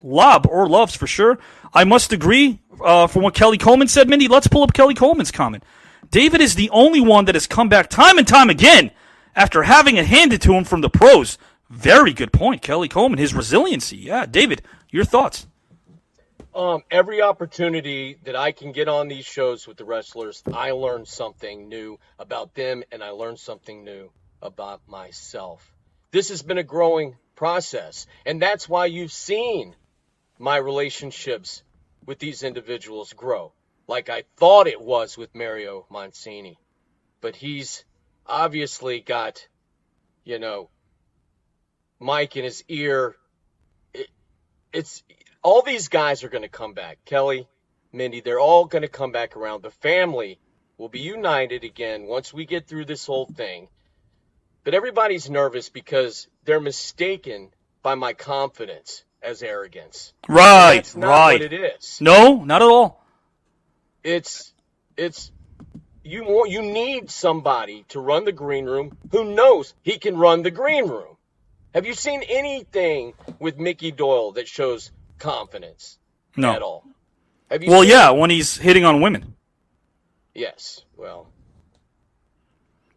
lob or loves for sure. I must agree from what Kelly Coleman said, Mindy. Let's pull up Kelly Coleman's comment. David is the only one that has come back time and time again after having it handed to him from the pros. Very good point, Kelly Coleman. His resiliency. Yeah, David, your thoughts? Every opportunity that I can get on these shows with the wrestlers, I learn something new about them, and I learn something new about myself. This has been a growing process, and that's why you've seen my relationships with these individuals grow, like I thought it was with Mario Mancini. But he's obviously got, Mike in his ear. It's all these guys are going to come back. Kelly, Mindy, they're all going to come back around. The family will be united again once we get through this whole thing. But everybody's nervous because they're mistaken by my confidence as arrogance. Right, that's not right. what it is. No, not at all. It's you need somebody to run the green room who knows he can run the green room. Have you seen anything with Mickey Doyle that shows confidence at all? Have you yeah, when he's hitting on women. Yes, well.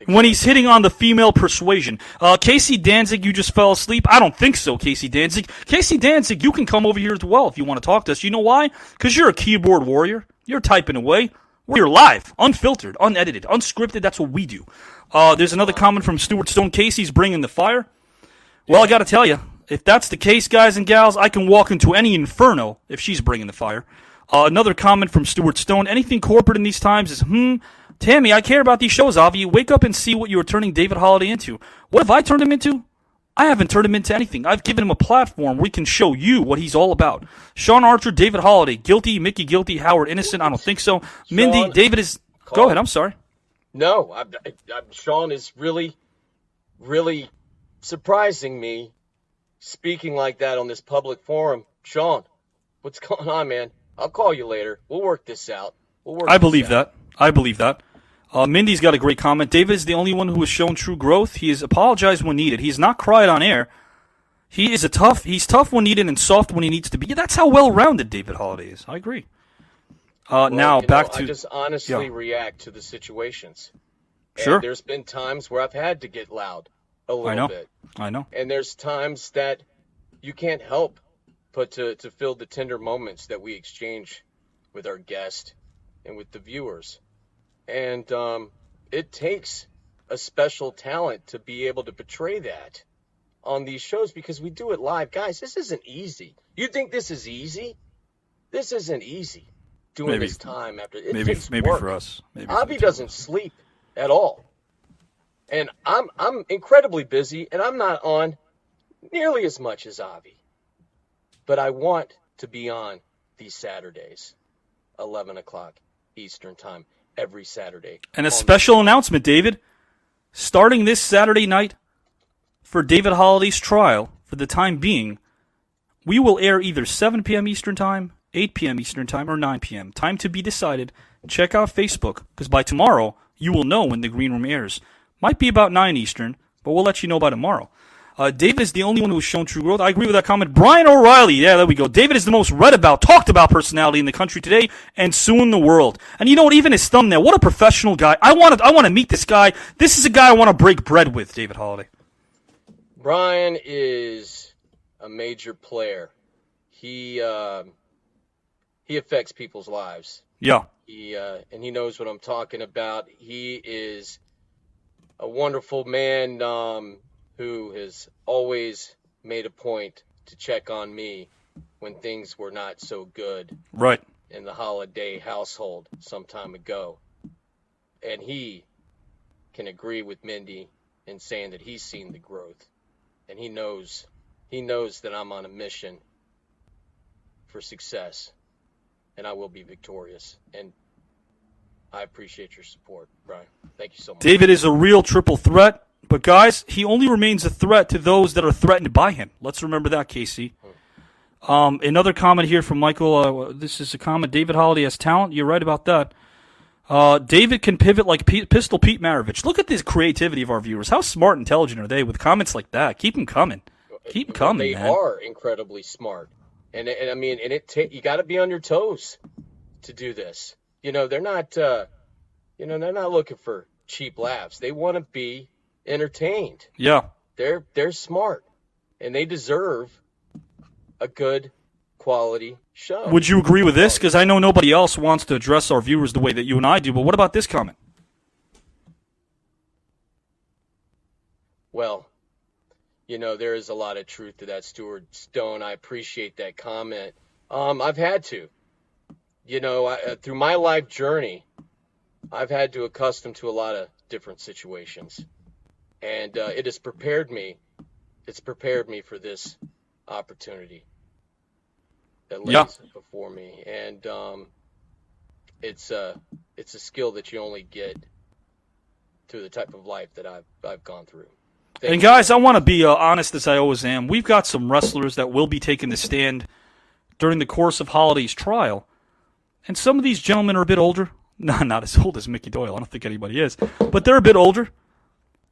When he's hitting on the female persuasion. Casey Danzig, you just fell asleep? I don't think so, Casey Danzig. Casey Danzig, you can come over here as well if you want to talk to us. You know why? Because you're a keyboard warrior. You're typing away. We're live, unfiltered, unedited, unscripted. That's what we do. There's another comment from Stuart Stone. Casey's bringing the fire. Well, I got to tell you, if that's the case, guys and gals, I can walk into any inferno if she's bringing the fire. Another comment from Stuart Stone. Anything corporate in these times is, Tammy, I care about these shows, Avi. Wake up and see what you are turning David Holiday into. What have I turned him into? I haven't turned him into anything. I've given him a platform where he can show you what he's all about. Sean Archer, David Holiday, guilty. Mickey, guilty. Howard, innocent. I don't think so. Mindy, David is... Go ahead, I'm sorry. No, Sean is really, really surprising me speaking like that on this public forum. Sean, what's going on, man? I'll call you later. We'll work this out. I believe that. Mindy's got a great comment. David is the only one who has shown true growth. He has apologized when needed. He has not cried on air. He's tough when needed and soft when he needs to be. Yeah, that's how well-rounded David Holiday is. I agree. I just honestly react to the situations. Sure. And there's been times where I've had to get loud a little bit. I know. And there's times that you can't help but to feel the tender moments that we exchange with our guest and with the viewers. And it takes a special talent to be able to portray that on these shows because we do it live. Guys, this isn't easy. You think this is easy? This isn't easy. Doing this time after it takes work. Maybe for us. Avi doesn't sleep at all. And I'm incredibly busy, and I'm not on nearly as much as Avi. But I want to be on these Saturdays, 11 o'clock Eastern time, every Saturday. And a special announcement, David. Starting this Saturday night for David Holiday's trial, for the time being, we will air either 7 p.m. Eastern time, 8 p.m. Eastern time, or 9 p.m. Time to be decided. Check out Facebook, because by tomorrow, you will know when the Green Room airs. Might be about 9 Eastern, but we'll let you know by tomorrow. David is the only one who has shown true growth. I agree with that comment. Brian O'Reilly, yeah, there we go. David is the most read about, talked about personality in the country today, and soon the world. And you know what? Even his thumbnail, what a professional guy. I want to meet this guy. This is a guy I want to break bread with, David Holiday. Brian is a major player. He affects people's lives. Yeah. And he knows what I'm talking about. He is a wonderful man who has always made a point to check on me when things were not so good. Right. In the Holiday household some time ago. And he can agree with Mindy in saying that he's seen the growth. And he knows that I'm on a mission for success. And I will be victorious. And I appreciate your support, Brian. Thank you so much. David is a real triple threat. But, guys, he only remains a threat to those that are threatened by him. Let's remember that, Casey. Another comment here from Michael. This is a comment. David Holiday has talent. You're right about that. David can pivot like Pistol Pete Maravich. Look at this creativity of our viewers. How smart and intelligent are they with comments like that? Keep them coming. Keep them coming, man. They are incredibly smart. And I mean, you got to be on your toes to do this. They're not, they're not looking for cheap laughs. They want to be entertained. Yeah. They're smart, and they deserve a good quality show. Would you agree with this? Because I know nobody else wants to address our viewers the way that you and I do, but what about this comment? Well, there is a lot of truth to that, Stuart Stone. I appreciate that comment. I've had to. Through my life journey, I've had to accustom to a lot of different situations. And it has prepared me. It's prepared me for this opportunity that lays before me. And it's a skill that you only get through the type of life that I've gone through. And guys, I want to be honest as I always am. We've got some wrestlers that will be taking the stand during the course of Holiday's trial. And some of these gentlemen are a bit older. No, not as old as Mickey Doyle. I don't think anybody is. But they're a bit older.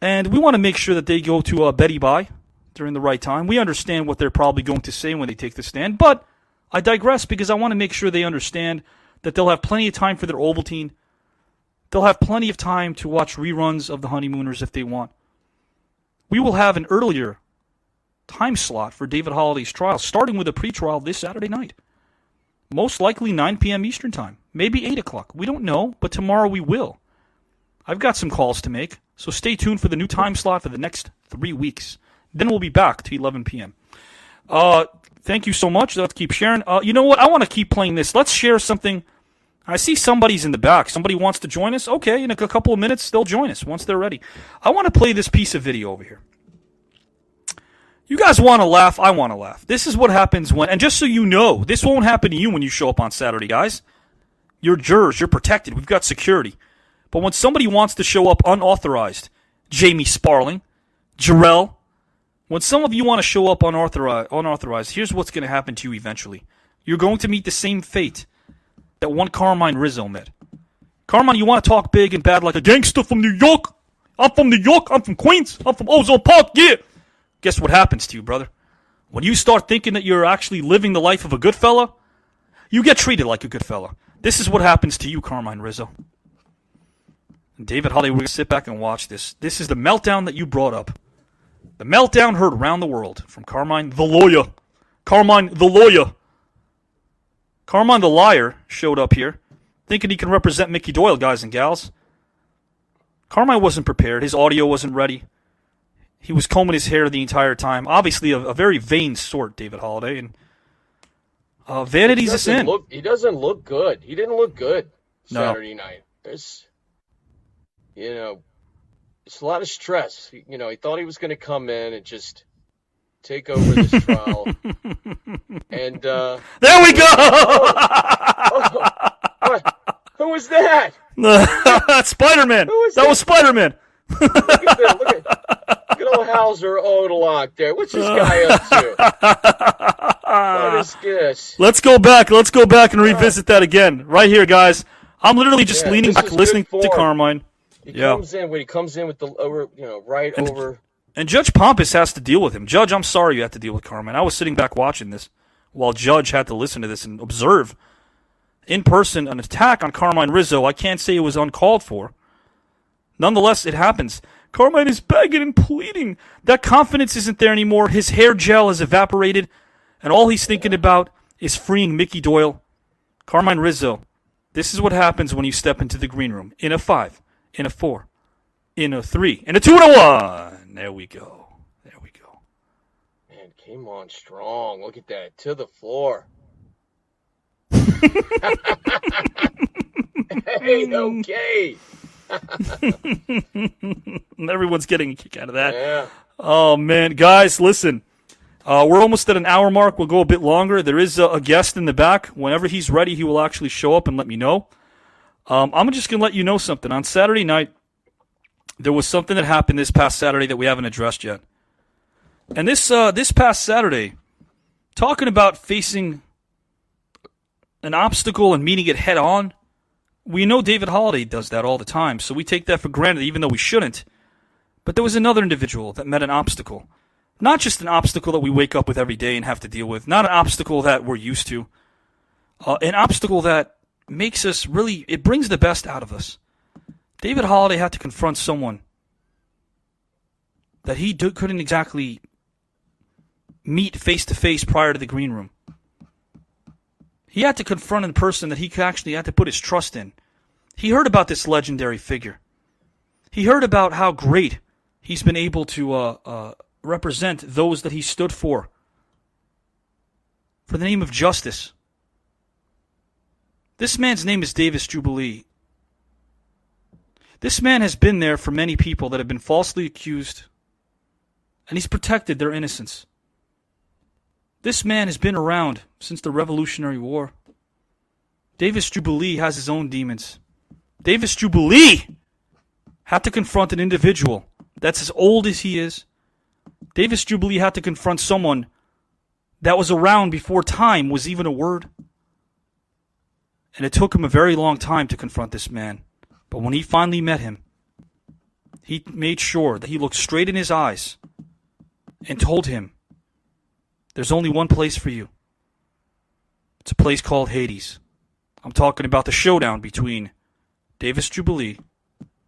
And we want to make sure that they go to Betty Bye during the right time. We understand what they're probably going to say when they take the stand. But I digress because I want to make sure they understand that they'll have plenty of time for their Ovaltine. They'll have plenty of time to watch reruns of The Honeymooners if they want. We will have an earlier time slot for David Holiday's trial, starting with a pretrial this Saturday night. Most likely 9 p.m. Eastern Time. Maybe 8 o'clock. We don't know, but tomorrow we will. I've got some calls to make, so stay tuned for the new time slot for the next 3 weeks. Then we'll be back to 11 p.m. Thank you so much. Let's keep sharing. You know what? I want to keep playing this. Let's share something. I see somebody's in the back. Somebody wants to join us. Okay, in a couple of minutes, they'll join us once they're ready. I want to play this piece of video over here. You guys want to laugh? I want to laugh. This is what happens when, and just so you know, this won't happen to you when you show up on Saturday, guys. You're jurors. You're protected. We've got security. But when somebody wants to show up unauthorized, Jamie Sparling, Jarrell, when some of you want to show up unauthorized, here's what's going to happen to you eventually. You're going to meet the same fate that one Carmine Rizzo met. Carmine, you want to talk big and bad like a gangster from New York? I'm from New York. I'm from Queens. I'm from Ozone Park. Yeah. Guess what happens to you, brother? When you start thinking that you're actually living the life of a good fella, you get treated like a good fella. This is what happens to you, Carmine Rizzo. And David Holiday, we're going to sit back and watch this. This is the meltdown that you brought up. The meltdown heard around the world from Carmine the lawyer. Carmine the lawyer. Carmine the liar showed up here, thinking he can represent Mickey Doyle, guys and gals. Carmine wasn't prepared. His audio wasn't ready. He was combing his hair the entire time. Obviously, a very vain sort, David Holiday. And vanity's a sin. He doesn't look good. He didn't look good Saturday night. There's, it's a lot of stress. He thought he was going to come in and just take over this trial. And there we go. Who was that? Spider-Man. That was Spider-Man. Look at old Hauser Odalock there. What's this guy up to? What is this? Let's go back and revisit that again. Right here, guys. I'm literally just leaning back, listening to Carmine. He comes in with the over. And Judge Pompous has to deal with him. Judge, I'm sorry you had to deal with Carmine. I was sitting back watching this while Judge had to listen to this and observe in person an attack on Carmine Rizzo. I can't say it was uncalled for. Nonetheless, it happens. Carmine is begging and pleading. That confidence isn't there anymore. His hair gel has evaporated, and all he's thinking about is freeing Mickey Doyle. Carmine Rizzo, this is what happens when you step into the green room. In a 5, in a 4, in a 3, in a 2, and a 1. There we go. Man, came on strong. Look at that. To the floor. Hey, okay. Everyone's getting a kick out of that. Yeah. Oh, man. Guys, listen. We're almost at an hour mark. We'll go a bit longer. There is a guest in the back. Whenever he's ready, he will actually show up and let me know. I'm just going to let you know something. On Saturday night, there was something that happened this past Saturday that we haven't addressed yet. And this past Saturday, talking about facing an obstacle and meeting it head on, we know David Holiday does that all the time, so we take that for granted, even though we shouldn't. But there was another individual that met an obstacle Not just an obstacle that we wake up with every day and have to deal with. Not an obstacle that we're used to. An obstacle that makes us really, it brings the best out of us. David Holliday had to confront someone that he couldn't exactly meet face to face prior to the green room. He had to confront a person that he actually had to put his trust in. He heard about this legendary figure. He heard about how great he's been able to represent those that he stood for the name of justice. This man's name is Davis Jubilee. This man has been there for many people that have been falsely accused, and he's protected their innocence. This man has been around since the Revolutionary War. Davis Jubilee has his own demons. Davis Jubilee had to confront an individual that's as old as he is. Davis Jubilee had to confront someone that was around before time was even a word. And it took him a very long time to confront this man. But when he finally met him, he made sure that he looked straight in his eyes and told him, there's only one place for you. It's a place called Hades. I'm talking about the showdown between Davis Jubilee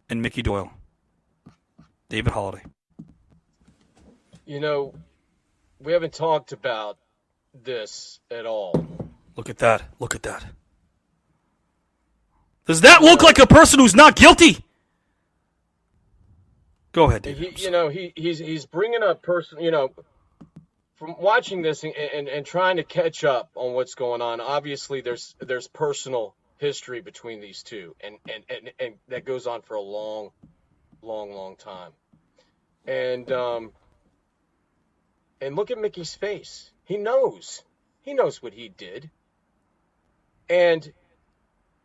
and Mickey Doyle. David Holliday. You know, we haven't talked about this at all. Look at that. Look at that. Does that look like a person who's not guilty? Go ahead, David. He's bringing up from watching this and trying to catch up on what's going on. Obviously, there's personal history between these two, and that goes on for a long time. And look at Mickey's face. He knows what he did. And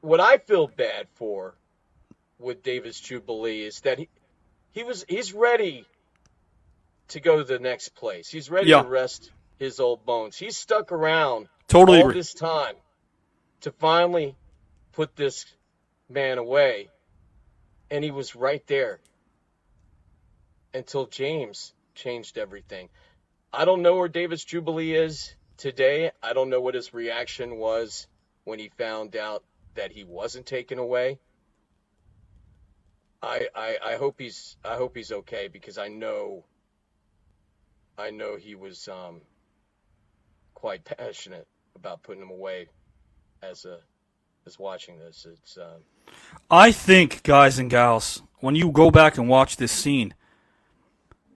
what I feel bad for with Davis Jubilee is that he's ready to go to the next place. He's ready to rest his old bones. He's stuck around all this time to finally put this man away. And he was right there until James changed everything. I don't know where Davis Jubilee is today. I don't know what his reaction was when he found out that he wasn't taken away. I hope he's okay, because I know he was quite passionate about putting him away as watching this. It's I think, guys and gals, when you go back and watch this scene,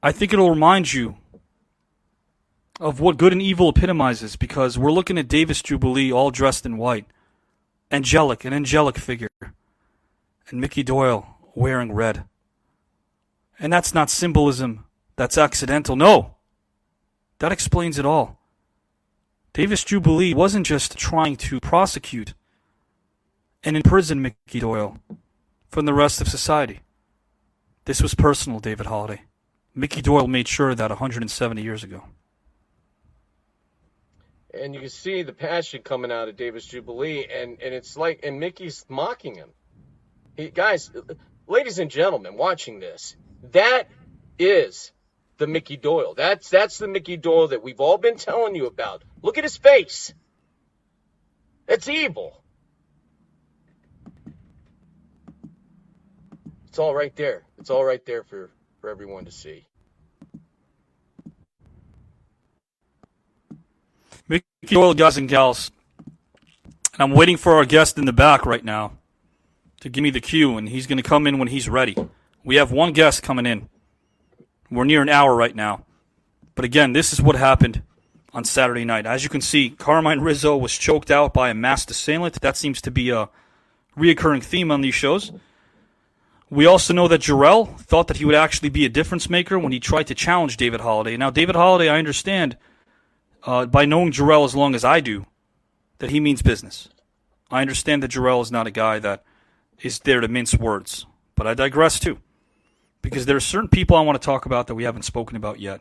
I think it'll remind you of what good and evil epitomizes, because we're looking at Davis Jubilee all dressed in white. An angelic figure. And Mickey Doyle wearing red. And that's not symbolism. That's accidental. No. That explains it all. Davis Jubilee wasn't just trying to prosecute and imprison Mickey Doyle from the rest of society. This was personal, David Holliday. Mickey Doyle made sure of that 170 years ago. And you can see the passion coming out of Davis Jubilee, and it's like, and Mickey's mocking him. Guys, ladies and gentlemen, watching this, that is the Mickey Doyle. That's the Mickey Doyle that we've all been telling you about. Look at his face. That's evil. It's all right there. It's all right there for everyone to see. Mickey Doyle, guys and gals, and I'm waiting for our guest in the back right now to give me the cue, and he's going to come in when he's ready. We have one guest coming in. We're near an hour right now. But again, this is what happened on Saturday night. As you can see, Carmine Rizzo was choked out by a masked assailant. That seems to be a reoccurring theme on these shows. We also know that Jarrell thought that he would actually be a difference maker when he tried to challenge David Holliday. Now, David Holliday, I understand, by knowing Jarrell as long as I do, that he means business. I understand that Jarrell is not a guy that is there to mince words. But I digress too, because there are certain people I want to talk about that we haven't spoken about yet.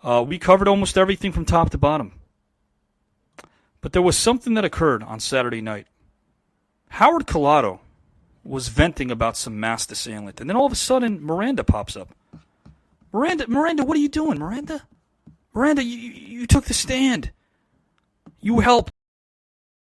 We covered almost everything from top to bottom. But there was something that occurred on Saturday night. Howard Collado was venting about some masked assailant, and then all of a sudden Miranda pops up. Miranda, what are you doing, Miranda? Miranda, you took the stand. You helped